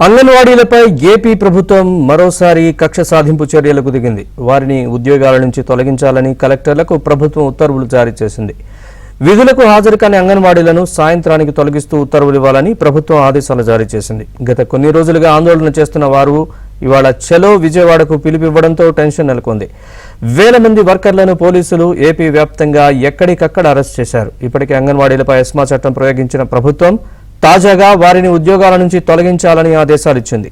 అంగన్వాడీలపై AP ప్రభుత్వం మరోసారి కక్ష సాధింపు చర్యలకు దిగింది. వారిని ఉద్యోగాల నుంచి తొలగించాలని కలెక్టర్లకు ప్రభుత్వం ఉత్తర్వులు జారీ చేసింది. విధులకు హాజరు కాని అంగన్వాడీలను సాయంత్రానికి తొలగిస్తూ ఉత్తర్వులు ఇవ్వాలని ప్రభుత్వం ఆదేశాలు జారీ చేసింది. గత కొన్ని రోజులుగా ఆందోళన చేస్తున్న వారు ఇవాళ చలో విజయవాడకు పిలుపివ్వడంతో టెన్షన్ నెలకొంది. వేల మంది వర్కర్లను పోలీసులు ఏపీ వ్యాప్తంగా ఎక్కడికక్కడ అరెస్ట్ చేశారు. ఇప్పటికే అంగన్వాడీలపై ఎస్మా చట్టం ప్రయోగించిన ప్రభుత్వం తాజాగా వారిని ఉద్యోగాల నుంచి తొలగించాలని ఆదేశాలు ఇచ్చింది.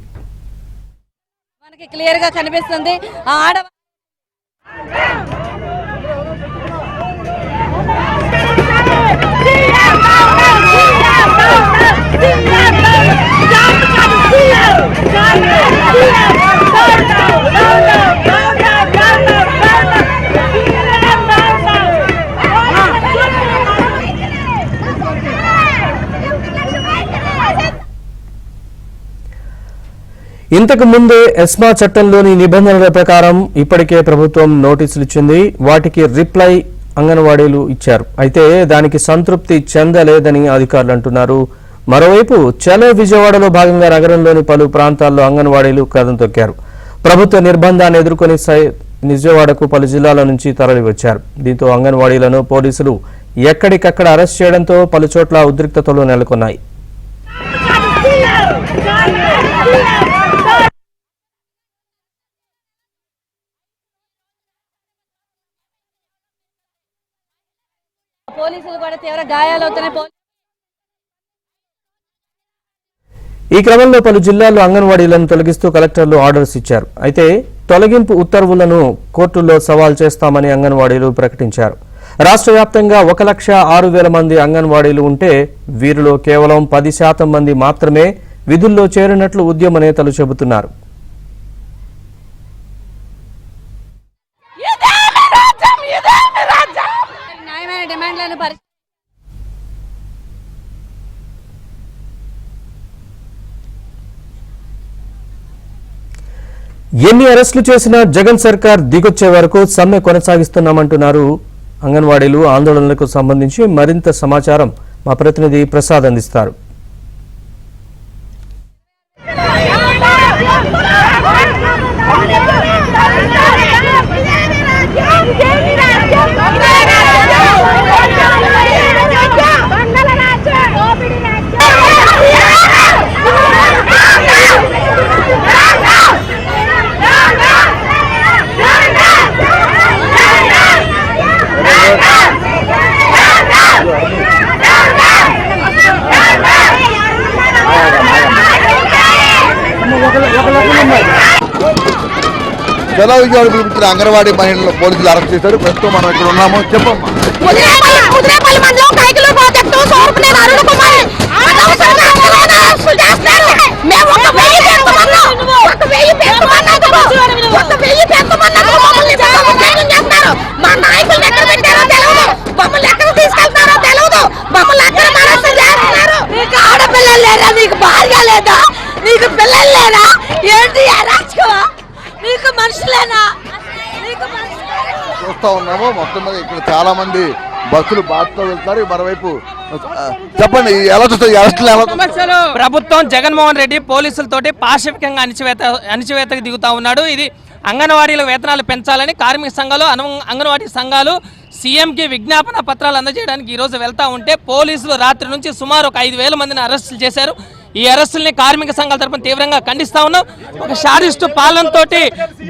మనకి క్లియర్ గా కనిపిస్తుంది ఇంతకు ముందే ఎస్మా చట్టంలోని నిబంధనల ప్రకారం ఇప్పటికే ప్రభుత్వం నోటీసులు ఇచ్చింది. వాటికి రిప్లై అంగన్వాడీలు ఇచ్చారు. అయితే దానికి సంతృప్తి చెందలేదని అధికారులు అంటున్నారు. మరోవైపు చలో విజయవాడలో భాగంగా నగరంలోని పలు ప్రాంతాల్లో అంగన్వాడీలు కదం తొక్కారు. ప్రభుత్వ నిర్బంధాన్ని ఎదుర్కొని విజయవాడకు పలు జిల్లాల నుంచి తరలివచ్చారు. దీంతో అంగన్వాడీలను పోలీసులు ఎక్కడికక్కడ అరెస్ట్ చేయడంతో పలు చోట్ల ఉద్రిక్తతలు నెలకొన్నాయి. పోలీసులు కూడా తీవ్ర గాయాలవుతున్నాయి. ఈ క్రమంలో పలు జిల్లాల్లో అంగన్వాడీలను తొలగిస్తూ కలెక్టర్లు ఆర్డర్స్ ఇచ్చారు. అయితే తొలగింపు ఉత్తర్వులను కోర్టుల్లో సవాల్ చేస్తామని అంగన్వాడీలు ప్రకటించారు. రాష్ట్ర వ్యాప్తంగా 1,06,000 మంది అంగన్వాడీలు ఉంటే వీరిలో కేవలం 10% మంది మాత్రమే విధుల్లో చేరినట్లు ఉద్యమ నేతలు చెబుతున్నారు. ఎన్ని అరెస్టులు చేసినా జగన్ సర్కార్ దిగొచ్చే వరకు సమ్మె కొనసాగిస్తున్నామంటున్నారు అంగన్వాడీలు. ఆందోళనలకు సంబంధించి మరింత సమాచారం మా ప్రతినిధి ప్రసాద్ అందిస్తారు. చలో విజయవాడ పిలిపించిన అంగన్వాడీ మహిళలను పోలీసులు అరెస్ట్ చేశారు. ప్రస్తుతం మనం ఇక్కడ ఉన్నాము. చెప్పమ్మా. చూస్తా ఉన్నాము. మొత్తం మీద ఇక్కడ చాలా మంది బస్సులు బాధతో వెళ్తారు. మరోవైపు చెప్పండి, ఎలా చూస్తారు? ప్రభుత్వం జగన్మోహన్ రెడ్డి పోలీసులతోటి పాశవికంగా అణిచివేతకు దిగుతా ఉన్నాడు. ఇది అంగన్వాడీల వేతనాలు పెంచాలని కార్మిక సంఘాలు అంగన్వాడీ సంఘాలు సీఎంకి విజ్ఞాపన పత్రాలు అందజేయడానికి ఈరోజు వెళ్తా ఉంటే పోలీసులు రాత్రి నుంచి సుమారు ఒక 5,000 మందిని అరెస్టులు చేశారు. ఈ అరెస్టుల్ని కార్మిక సంఘాల తరపున తీవ్రంగా ఖండిస్తా ఉన్నాం. ఒక షాడిస్టు పాలనతో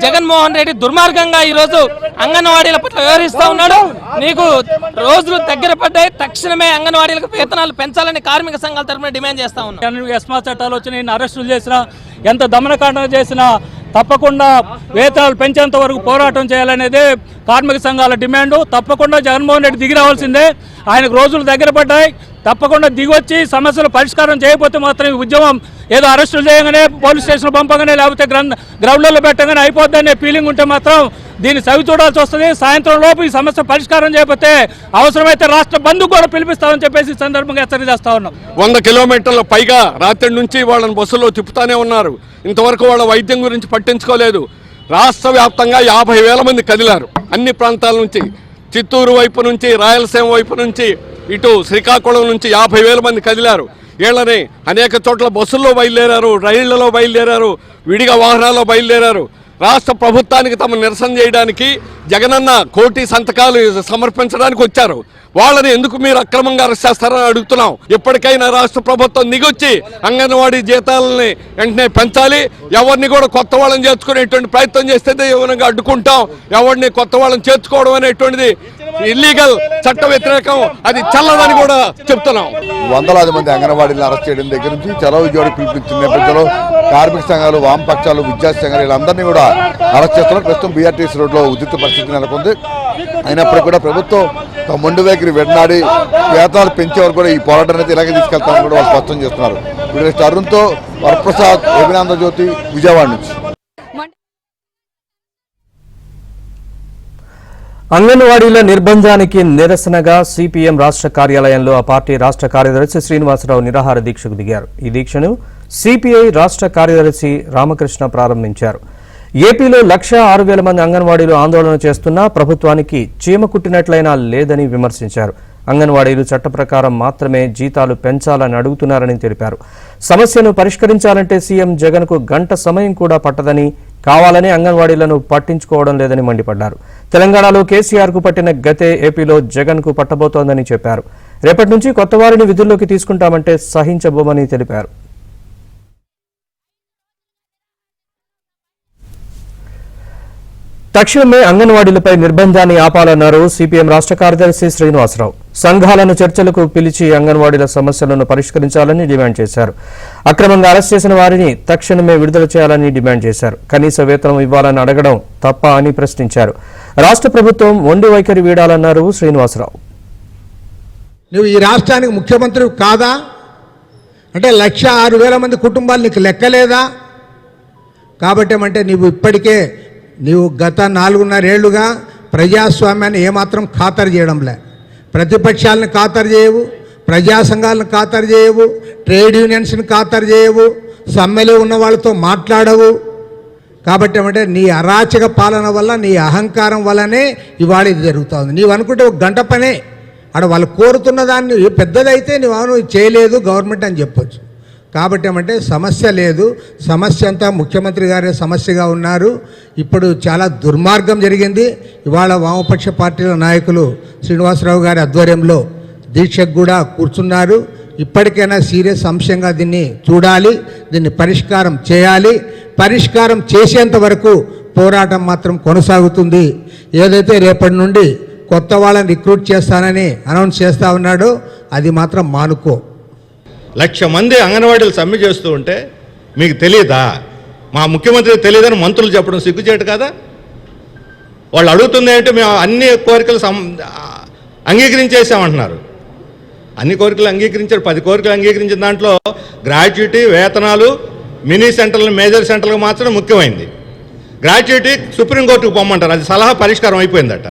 జగన్మోహన్ రెడ్డి దుర్మార్గంగా ఈరోజు అంగన్వాడీల పట్ల వ్యవహరిస్తూ ఉన్నాడు. నీకు రోజులు దగ్గర పడ్డాయి, తక్షణమే అంగన్వాడీలకు వేతనాలు పెంచాలని కార్మిక సంఘాల తరపున డిమాండ్ చేస్తా ఉన్నాం. ఎస్మా చట్టాలు వచ్చి అరెస్టులు చేసినా, ఎంత దమనకాండ చేసినా తప్పకుండా వేతనాలు పెంచేంత వరకు పోరాటం చేయాలనేదే కార్మిక సంఘాల డిమాండ్. తప్పకుండా జగన్మోహన్ రెడ్డి దిగి రావాల్సిందే. ఆయనకు రోజులు దగ్గర పడ్డాయి. తప్పకుండా దిగొచ్చి సమస్యలు పరిష్కారం చేయకపోతే మాత్రం ఈ ఉద్యమం ఏదో అరెస్టులు చేయగానే పోలీస్ స్టేషన్ పంపగానే లేకపోతే గ్రౌండ్లలో పెట్టగానే అయిపోద్దనే ఫీలింగ్ ఉంటే మాత్రం దీన్ని సవి చూడాల్సి వస్తుంది. సాయంత్రం లోపు ఈ సమస్య పరిష్కారం చేయకపోతే అవసరమైతే రాష్ట్ర బంధు కూడా పిలిపిస్తామని చెప్పేసి సందర్భంగా హెచ్చరిక చేస్తా ఉన్నాం. 100 కిలోమీటర్ల పైగా రాత్రి నుంచి వాళ్ళని బస్సులో తిప్పుతానే ఉన్నారు. ఇంతవరకు వాళ్ళ వైద్యం గురించి పట్టించుకోలేదు. రాష్ట్ర వ్యాప్తంగా 50,000 మంది కదిలారు. అన్ని ప్రాంతాల నుంచి, చిత్తూరు వైపు నుంచి, రాయలసీమ వైపు నుంచి, ఇటు శ్రీకాకుళం నుంచి 50,000 మంది కదిలారు. వీళ్ళని అనేక చోట్ల బస్సుల్లో బయలుదేరారు, రైళ్లలో బయలుదేరారు, విడిగా వాహనాల్లో బయలుదేరారు. రాష్ట్ర ప్రభుత్వానికి తమ నిరసన చేయడానికి జగనన్న కోటి సంతకాలు సమర్పించడానికి వచ్చారు. వాళ్ళని ఎందుకు మీరు అక్రమంగా అరెస్ట్ చేస్తారని అడుగుతున్నాం. ఎప్పటికైనా రాష్ట్ర ప్రభుత్వం దిగొచ్చి అంగన్వాడీ జీతాలని వెంటనే పెంచాలి. ఎవరిని కూడా కొత్త వాళ్ళని చేర్చుకునేటువంటి ప్రయత్నం చేస్తే ఏమైనా అడ్డుకుంటాం. ఎవరిని కొత్త వాళ్ళని చేర్చుకోవడం అనేటువంటిది ఇల్లీగల్, చట్ట వ్యతిరేకం, అది చల్లదని కూడా చెప్తున్నాం. వందలాది మంది అంగన్వాడీలను అరెస్ట్ చేయడం దగ్గర నుంచి చలో విజయవాడ పిలిపించిన నేపథ్యంలో కార్మిక సంఘాలు, వామపక్షాలు, విద్యార్థి సంఘాలు వీళ్ళందరినీ కూడా అరెస్ట్ చేస్తున్నారు. ప్రస్తుతం బీఆర్టీసీ రోడ్లో ఉద్రిక్త పరిస్థితి నెలకొంది. అయినప్పటికీ కూడా ప్రభుత్వం తమ మొండి వైఖరి వెన్నాడి వేతనాలు పెంచే వరకు కూడా ఈ పోరాటం అనేది ఇలాగే తీసుకెళ్తామని కూడా వాళ్ళు స్పష్టం చేస్తున్నారు. ఇప్పుడు అరుణ్తో వరప్రసాద్, అభినందజ్యోతి, విజయవాడ నుంచి. అంగన్వాడీల నిర్బంధానికి నిరసనగా సిపిఎం రాష్ట్ర కార్యాలయంలో ఆ పార్టీ రాష్ట్ర కార్యదర్శి శ్రీనివాసరావు నిరాహార దీక్షకు దిగారు. ఈ దీక్షను సిపిఐ రాష్ట్ర కార్యదర్శి రామకృష్ణ ప్రారంభించారు. ఏపీలో 1,06,000 మంది అంగన్వాడీలు ఆందోళన చేస్తున్నా ప్రభుత్వానికి చీమ కుట్టినట్లయినా లేదని విమర్శించారు. అంగన్వాడీలు చట్ట ప్రకారం మాత్రమే జీతాలు పెంచాలని అడుగుతున్నారని తెలిపారు. సమస్యను పరిష్కరించాలంటే సీఎం జగన్కు గంట సమయం కూడా పట్టదని, కావాలని అంగన్వాడీలను పట్టించుకోవడం లేదని మండిపడ్డారు. తెలంగాణలో కేసీఆర్కు పట్టిన గతే ఏపీలో జగన్కు పట్టబోతోందని చెప్పారు. రేపటి నుంచి కొత్త వారిని విధుల్లోకి తీసుకుంటామంటే సహించబోమని తెలిపారు. తక్షణమే అంగన్వాడీలపై నిర్బంధాన్ని ఆపాలన్నారు సిపిఎం రాష్ట్ర కార్యదర్శి శ్రీనివాసరావు. సంఘాలను చర్చలకు పిలిచి అంగన్వాడీల సమస్యలను పరిష్కరించాలని డిమాండ్ చేశారు. అక్రమంగా అరెస్ట్ చేసిన వారిని తక్షణమే విడుదల చేయాలని డిమాండ్ చేశారు. కనీస వేతనం ఇవ్వాలని అడగడం తప్ప అని ప్రశ్నించారు. రాష్ట్ర ప్రభుత్వం మొండి వైఖరి వీడాలన్నారు శ్రీనివాసరావు. నువ్వు ఈ రాష్ట్రానికి ముఖ్యమంత్రి కాదా అంటే 1,06,000 మంది కుటుంబాలు నీకు లెక్కలేదా? కాబట్టి ఏమంటే నీవు గత 4.5 ఏళ్లుగా ప్రజాస్వామ్యాన్ని ఏమాత్రం ఖాతరు చేయడంలే. ప్రతిపక్షాలను ఖాతరు చేయవు, ప్రజా సంఘాలను ఖాతరు చేయవు, ట్రేడ్ యూనియన్స్ని ఖాతరు చేయవు, సమ్మెలో ఉన్న వాళ్ళతో మాట్లాడవు. కాబట్టి ఏమంటే నీ అరాచక పాలన వల్ల, నీ అహంకారం వల్లనే ఇవాళ ఇది జరుగుతుంది. నీవు అనుకుంటే ఒక గంట పనే అక్కడ వాళ్ళు కోరుతున్న దాన్ని పెద్దదైతే నువ్వు చేయలేదు గవర్నమెంట్ అని చెప్పొచ్చు. కాబట్టి ఏమంటే సమస్య లేదు, సమస్య అంతా ముఖ్యమంత్రి గారే సమస్యగా ఉన్నారు. ఇప్పుడు చాలా దుర్మార్గం జరిగింది. ఇవాళ వామపక్ష పార్టీల నాయకులు శ్రీనివాసరావు గారి ఆధ్వర్యంలో దీక్షకు కూడా కూర్చున్నారు. ఇప్పటికైనా సీరియస్ అంశంగా దీన్ని చూడాలి, దీన్ని పరిష్కారం చేయాలి. పరిష్కారం చేసేంత వరకు పోరాటం మాత్రం కొనసాగుతుంది. ఏదైతే రేపటి నుండి కొత్త వాళ్ళని రిక్రూట్ చేస్తానని అనౌన్స్ చేస్తూ ఉన్నాడో అది మాత్రం మానుకో. 1,00,000 మంది అంగన్వాడీలు సమ్మె చేస్తూ ఉంటే మీకు తెలియదా? మా ముఖ్యమంత్రికి తెలియదని మంత్రులు చెప్పడం సిగ్గుచేటు కదా? వాళ్ళు అడుగుతుంది ఏంటి, మేము అన్ని కోరికలు అంగీకరించేసామంటున్నారు. అన్ని కోరికలు అంగీకరించారు. 10 కోరికలు అంగీకరించిన దాంట్లో గ్రాట్యుటీ, వేతనాలు, మినీ సెంటర్లు, మేజర్ సెంటర్లకు మాత్రం ముఖ్యమైంది. గ్రాట్యుటీ సుప్రీంకోర్టుకు పొమ్మంటారు, అది సలహా పరిష్కారం అయిపోయిందట.